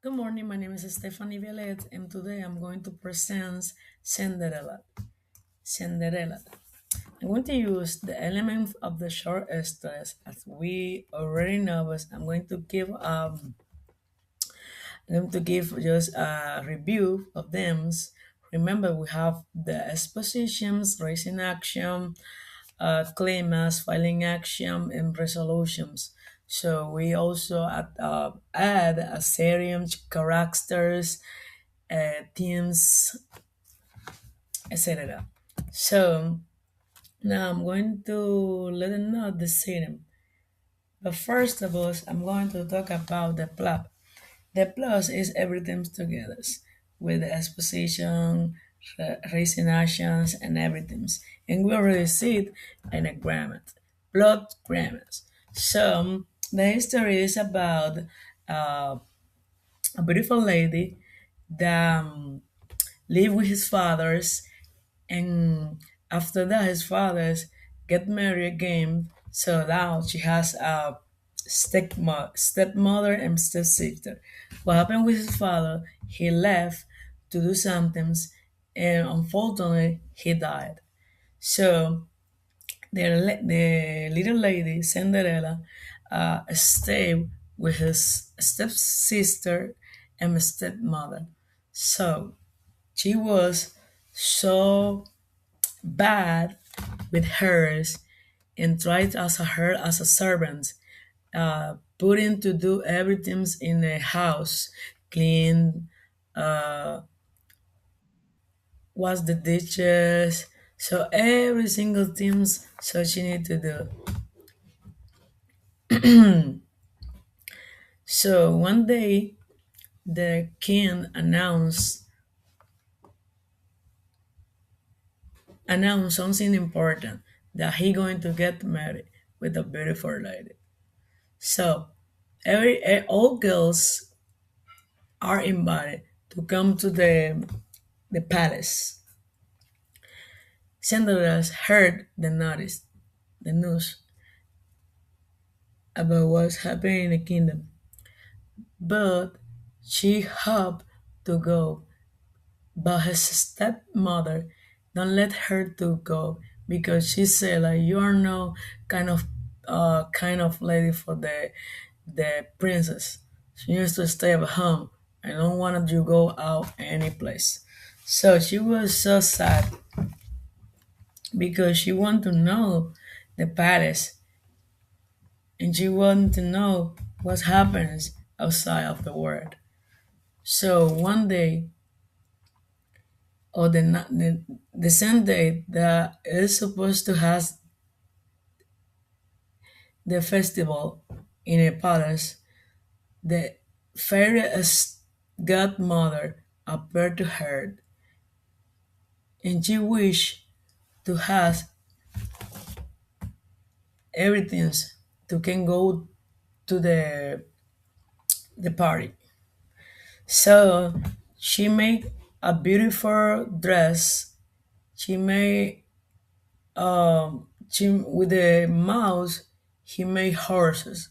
Good morning, my name is Stephanie Violet, and today I'm going to present Cinderella. Cinderella. I'm going to use the elements of the short stories as we already know, but I'm going to give just a review of them. Remember, we have the expositions, raising action, claims, filing action, and resolutions. So we also add a series, characters, themes, etc. So now I'm going to let them know the serum. But first of all, I'm going to talk about the plot. The plot is everything together with the exposition, raising actions, and everything. And we already see it in a grammar, plot grammars. So the history is about uh, a beautiful lady that lived with his fathers, and after that his fathers get married again, so now she has a stepmother and stepsister. What happened with his father? He left to do something, and unfortunately he died. So the little lady Cinderella stayed with his stepsister and stepmother. So she was so bad with hers and tried as her as a servant, putting to do everything in the house, clean, uh, wash the dishes, so every single things so she need to do. So one day the king announced something important, that he going to get married with a beautiful lady. So all girls are invited to come to the palace. Cinderella heard the news about what's happening in the kingdom, but she hoped to go. But her stepmother don't let her to go because she said like you are no kind of lady for the princess. She needs to stay at home. I don't want you go out any place. So she was so sad because she wanted to know the palace, and she wanted to know what happens outside of the world. So one day, or the same day that is supposed to have the festival in a palace, the fairy godmother appeared to her, and she wished to have everything to can go to the party. So she made a beautiful dress. She made with the mouse. He made horses,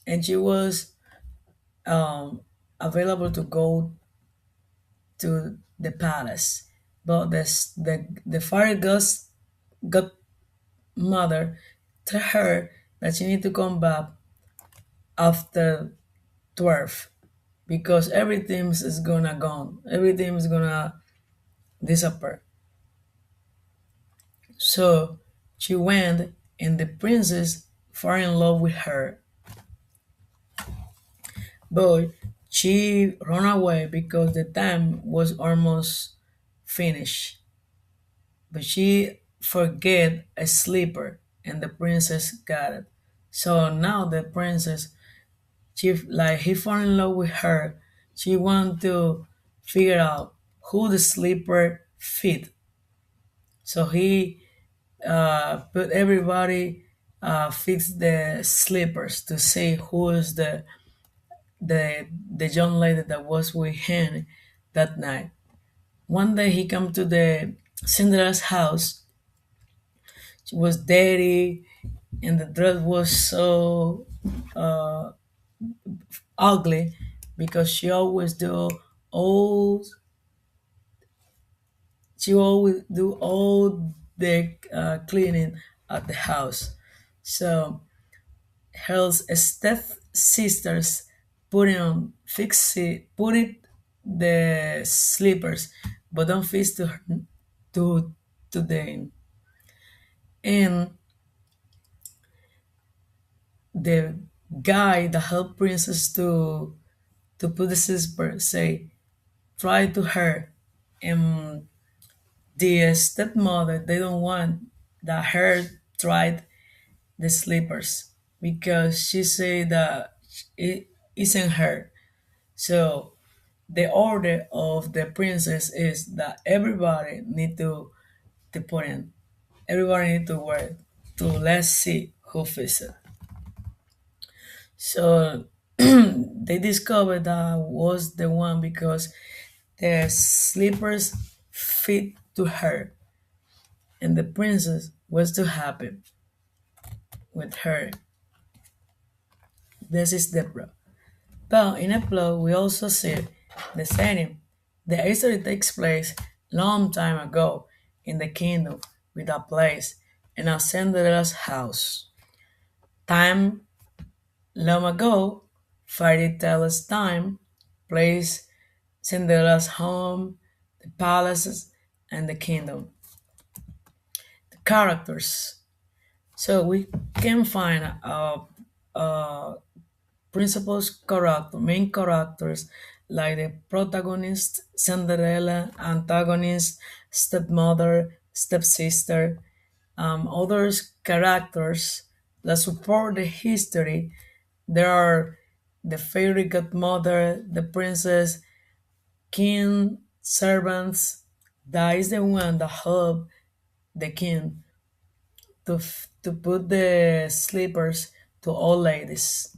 and she was um, available to go to the palace. But the fairy ghost godmother told her that she need to come back after 12 because everything is gonna gone. Everything is gonna disappear. So she went, and the princess fell in love with her, but she ran away because the time was almost finished. But she forget a slipper, and the princess got it. So now the princess, she like he fell in love with her. She want to figure out who the slipper fit. So he put everybody fix the slippers to see who is the young lady that was with him that night. One day he come to the Cinderella's house. She was dirty, and the dress was so ugly. because all she always do all the cleaning at the house. So her step sisters put it the slippers, but don't fix to her to them. And the guy that helped princess to put the slipper say try to her, and the stepmother they don't want that her tried the slippers because she say that it isn't her. So the order of the princess is that everybody need to put in, everybody need to wear it. To let's see who fits it. So they discovered that was the one because the slippers fit to her, and the princess was too happy with her. This is Deborah. But in a plot, we also see the setting. The history takes place long time ago in the kingdom with a place in a Cinderella's house. Time long ago, fairy tales time, place Cinderella's home, the palaces, and the kingdom. The characters. So we can find principals character, main characters like the protagonist, Cinderella, antagonist, stepmother, stepsister, others characters that support the history. There are the fairy godmother, the princess, king, servants. That is the one that help the king to put the slippers to all ladies.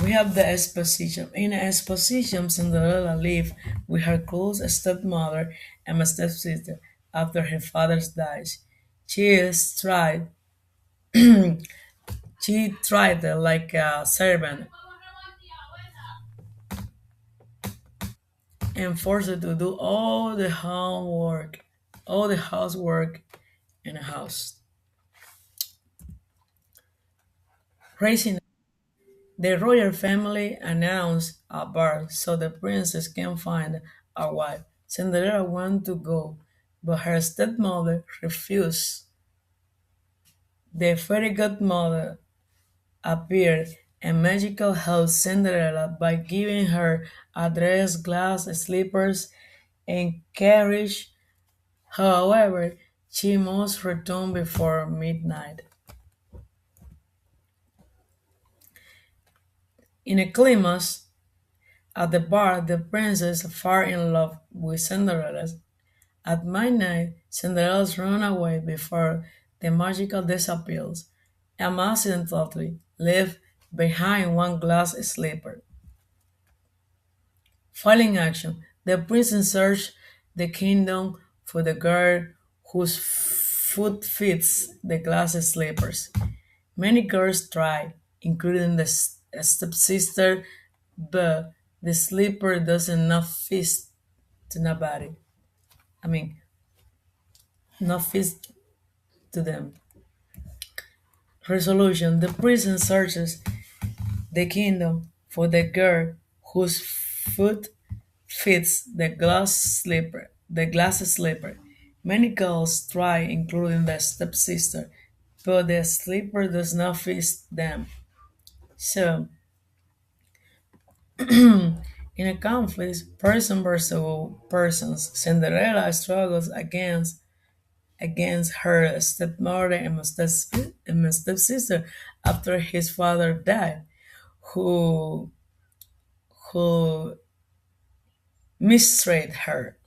We have the exposition. In the exposition, Cinderella lived with her close stepmother and a stepsister after her father dies. She is tried. She tried like a servant and forced her to do all the housework in the house. Raising the royal family announced a bar so the princess can find a wife. Cinderella wanted to go, but her stepmother refused. The fairy godmother appeared and magically helped Cinderella by giving her a dress, glass, slippers, and carriage. However, she must return before midnight. In a climax, at the bar, the princess fell in love with Cinderella. At midnight, Cinderella runs away before the magical disappears and accidentally leaves behind one glass slipper. Following action, the princess searches the kingdom for the girl whose foot fits the glass slippers. Many girls try, including the stepsister, but the slipper doesn't not fit to nobody. I mean, not fit to them. Resolution: the prison searches the kingdom for the girl whose foot fits the glass slipper. Many girls try, including the stepsister, but the slipper does not fit them. So, in a conflict, person versus persons, Cinderella struggles against her stepmother and stepsister after his father died, who who mistreated her.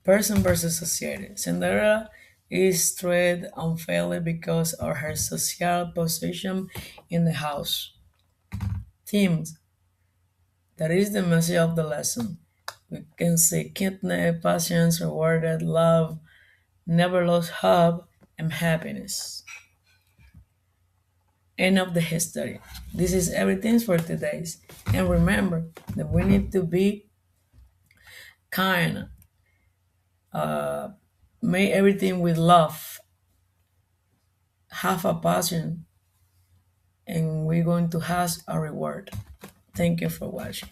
Person versus society. Cinderella is treated unfairly because of her social position in the house. Themes. That is the message of the lesson. We can see kidnap, patience, rewarded, love, never lost hope, and happiness. End of the history. This is everything for today's. And remember that we need to be kind, make everything with love, have a passion, and we're going to have a reward. Thank you for watching.